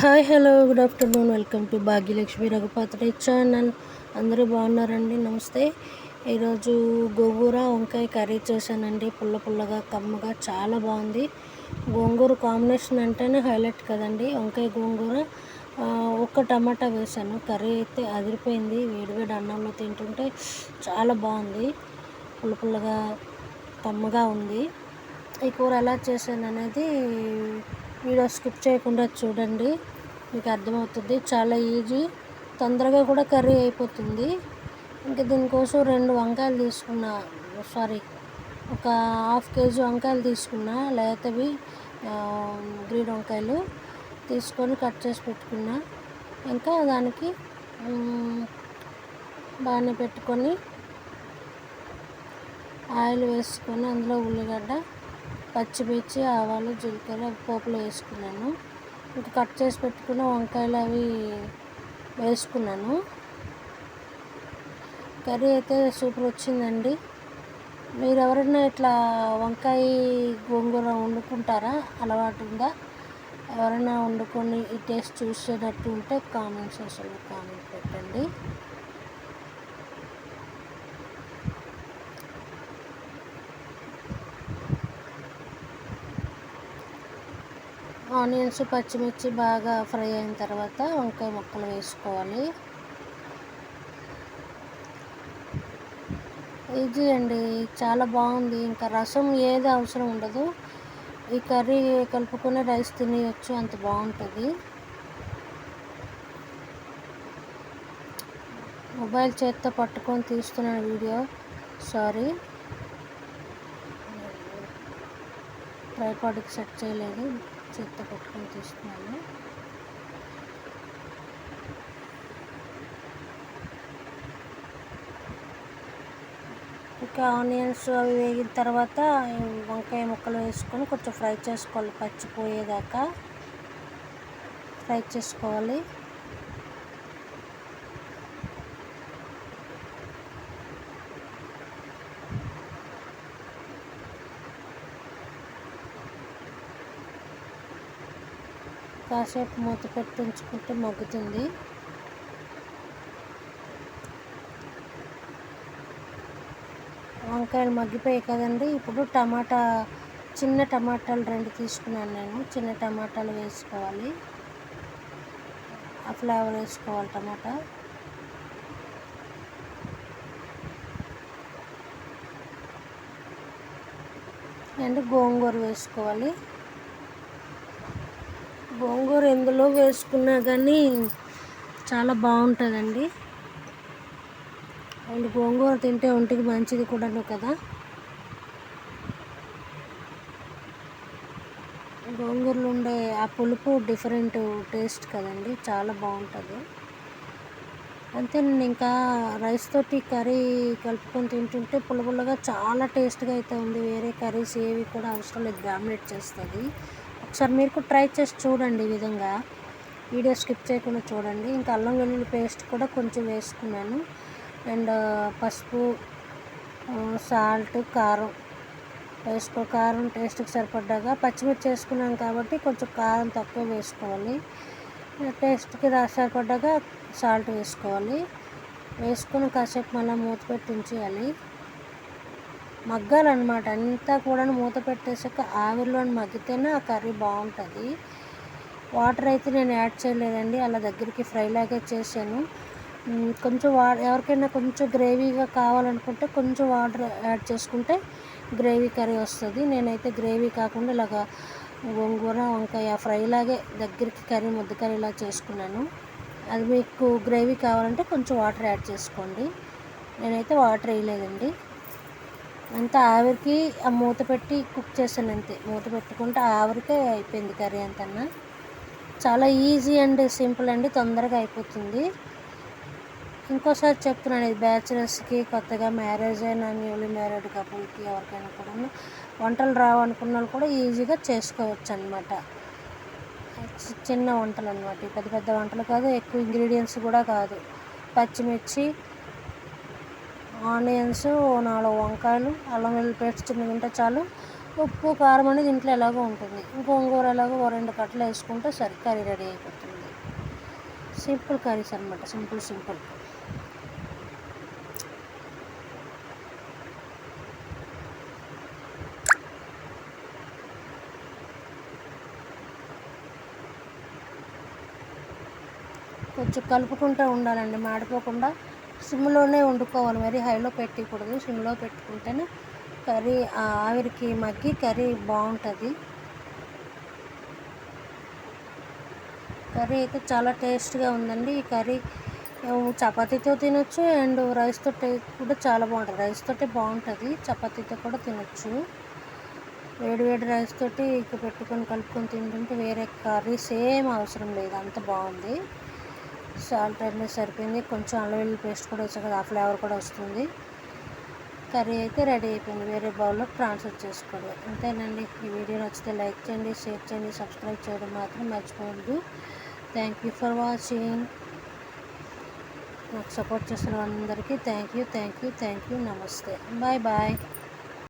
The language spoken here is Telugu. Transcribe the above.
Hi hello good afternoon welcome to Bhagyalakshmi Raghupatra channel. అందరూ బాగున్నారండి? నమస్తే. ఈరోజు గోంగూర వంకాయ కర్రీ చేశానండి. పుల్ల పుల్లగా కమ్మగా చాలా బాగుంది. గోంగూర కాంబినేషన్ అంటేనే హైలైట్ కదండి. వంకాయ గోంగూర ఒక్క టమాటా వేసాను. కర్రీ అయితే అదిరిపోయింది. వేడివేడి అన్నంలో తింటుంటే చాలా బాగుంది. పుల్ల పుల్లగా కమ్మగా ఉంది. ఈ కూర ఎలా చేశాను అనేది వీడియో స్కిప్ చేయకుండా చూడండి, మీకు అర్థమవుతుంది. చాలా ఈజీ, తొందరగా కూడా కర్రీ అయిపోతుంది. ఇంకా దీనికోసం 2 వంకాయలు తీసుకున్నా, ఒక హాఫ్ కేజీ వంకాయలు తీసుకున్నా, లేతవి గ్రీన్ వంకాయలు తీసుకొని కట్ చేసి పెట్టుకున్నా. ఇంకా దానికి బాగానే పెట్టుకొని ఆయిల్ వేసుకొని అందులో ఉల్లిగడ్డ, పచ్చిమిర్చి, ఆవాలు, జీలకర్ర పోపులో వేసుకున్నాను. ఇంకా కట్ చేసి పెట్టుకున్న వంకాయలు అవి వేసుకున్నాను. కర్రీ అయితే సూపర్ వచ్చిందండి. మీరు ఎవరైనా ఇట్లా వంకాయ గోంగూర వండుకుంటారా? అలవాటు ఉందా? ఎవరైనా వండుకొని ఈ టేస్ట్ చూసేటట్టు ఉంటే కామెంట్ సెక్షన్లో కామెంట్ పెట్టండి. ఆనియన్స్, పచ్చిమిర్చి బాగా ఫ్రై అయిన తర్వాత వంకాయ ముక్కలు వేసుకోవాలి. ఈజీ అండి, చాలా బాగుంది. ఇంకా రసం ఏది అవసరం ఉండదు. ఈ కర్రీ కలుపుకొని రైస్ తినేయచ్చు, అంత బాగుంటుంది. మొబైల్ చేత్తో పట్టుకొని తీస్తున్నాను వీడియో, సారీ. ట్రైపాడ్కి సెట్ చేయలేదు, చేత్తో పట్టుకొని తీస్తున్నాను. ఇంకా ఆనియన్స్ అవి వేగిన తర్వాత వంకాయ ముక్కలు వేసుకొని కొంచెం ఫ్రై చేసుకోవాలి. పచ్చిపోయేదాకా ఫ్రై చేసుకోవాలి. కాసేపు మూత పెట్టి ఉంచుకుంటే మగ్గుతుంది. వంకాయలు మగ్గిపోయాయి కదండి. ఇప్పుడు చిన్న టమాటాలు 2 తీసుకున్నాను నేను. చిన్న టమాటాలు వేసుకోవాలి. ఆ ఫ్లేవర్ వేసుకోవాలి టమాటా. అండ్ గోంగూర వేసుకోవాలి. గోంగూర ఎందులో వేసుకున్నా కానీ చాలా బాగుంటుందండి. అండ్ గోంగూర తింటే ఒంటికి మంచిది కూడాను కదా. గోంగూరలో ఉండే ఆ పులుపు డిఫరెంట్ టేస్ట్ కదండి, చాలా బాగుంటుంది. అంతే. నేను ఇంకా రైస్ తోటి కర్రీ కలుపుకొని తింటుంటే పుల్లగా చాలా టేస్ట్గా అయితే ఉంది. వేరే కర్రీస్ ఏవి కూడా అవసరం లేదు, డామినేట్ చేస్తుంది. ఒకసారి మీరు కూడా ట్రై చేసి చూడండి. ఈ విధంగా వీడియో స్కిప్ చేయకుండా చూడండి. ఇంకా అల్లం వెల్లుల్లి పేస్ట్ కూడా కొంచెం వేసుకున్నాను. అండ్ పసుపు, సాల్ట్, కారం కారం టేస్ట్కి సరిపడ్డాగా. పచ్చిమిర్చి వేసుకున్నాను కాబట్టి కొంచెం కారం తక్కువ వేసుకోవాలి. టేస్ట్కి సరిపడ్డాగా సాల్ట్ వేసుకోవాలి. వేసుకొని కాసేపు మళ్ళీ మూత పెట్టి ఉంచేయాలి. మగ్గాలన్నమాట అంతా కూడా. మూత పెట్టేసాక ఆవిరిలో మగ్గితేనే ఆ కర్రీ బాగుంటుంది. వాటర్ అయితే నేను యాడ్ చేయలేదండి, అలా దగ్గరికి ఫ్రై లాగే చేశాను. కొంచెం ఎవరికైనా కొంచెం గ్రేవీగా కావాలనుకుంటే కొంచెం వాటర్ యాడ్ చేసుకుంటే గ్రేవీ కర్రీ వస్తుంది. నేనైతే గ్రేవీ కాకుండా ఇలాగా గోంగూర వంకాయ ఫ్రై లాగే దగ్గరికి కర్రీ, ముద్ద కర్రీ ఇలా చేసుకున్నాను. అది మీకు గ్రేవీ కావాలంటే కొంచెం వాటర్ యాడ్ చేసుకోండి. నేనైతే వాటర్ వేయలేదండి. అంతా ఆవిరికి ఆ మూత పెట్టి కుక్ చేశాను అంతే. మూత పెట్టుకుంటే ఆవిరికే అయిపోయింది కర్రీ అంతా. చాలా ఈజీ అండ్ సింపుల్ అండి, తొందరగా అయిపోతుంది. ఇంకోసారి చెప్తున్నాను, ఇది బ్యాచిలర్స్కి, కొత్తగా మ్యారేజ్ అయిన న్యూలీ మ్యారీడ్ కపుల్కి, ఎవరికైనా కూడా వంటలు రావనుకున్న వాళ్ళు కూడా ఈజీగా చేసుకోవచ్చు అన్నమాట. చిన్న వంటలు అన్నమాట, పెద్ద పెద్ద వంటలు కాదు, ఎక్కువ ఇంగ్రీడియంట్స్ కూడా కాదు. పచ్చిమిర్చి, ఆనియన్స్, 4 వంకాయలు, అల్లం వెల్లుల్లి పేస్ట్ చిన్నగా ఉంటే చాలు. ఉప్పు కారం అనేది ఇంట్లో ఎలాగో ఉంటుంది. గోంగూర ఎలాగో 2 కట్టలు వేసుకుంటే సరే కర్రీ రెడీ అయిపోతుంది. సింపుల్ కర్రీస్ అనమాట, సింపుల్. కొంచెం కలుపుకుంటూ ఉండాలండి, మాడిపోకుండా. సిమ్లోనే వండుకోవాలి, మరి హైలో పెట్టకూడదు. సిమ్లో పెట్టుకుంటేనే కర్రీ ఆవిరికి మగ్గి కర్రీ బాగుంటుంది. కర్రీ అయితే చాలా టేస్ట్గా ఉందండి. ఈ కర్రీ చపాతీతో తినొచ్చు అండ్ రైస్తో కూడా చాలా బాగుంటుంది. రైస్ తోటే బాగుంటుంది, చపాతీతో కూడా తినొచ్చు. వేడి రైస్ తోటి ఇక పెట్టుకొని కలుపుకొని తింటుంటే వేరే కర్రీస్ ఏం అవసరం లేదు, అంత బాగుంది. సాల్ట్ అనేది సరిపోయింది. కొంచెం అల్లం వెల్లుల్లి పేస్ట్ కూడా వేసాం కదా, ఆ ఫ్లేవర్ కూడా వస్తుంది. కర్రీ అయితే రెడీ అయిపోయింది. వేరే బౌల్లో ట్రాన్స్ఫర్ చేసుకోండి. అంతేనండి. ఈ వీడియో నచ్చితే లైక్ చేయండి, షేర్ చేయండి, సబ్స్క్రైబ్ చేయడం మాత్రం మర్చిపోవద్దు. Thank you for watching. నాకు సపోర్ట్ చేస్తున్న అందరికీ థ్యాంక్ యూ. నమస్తే. బాయ్.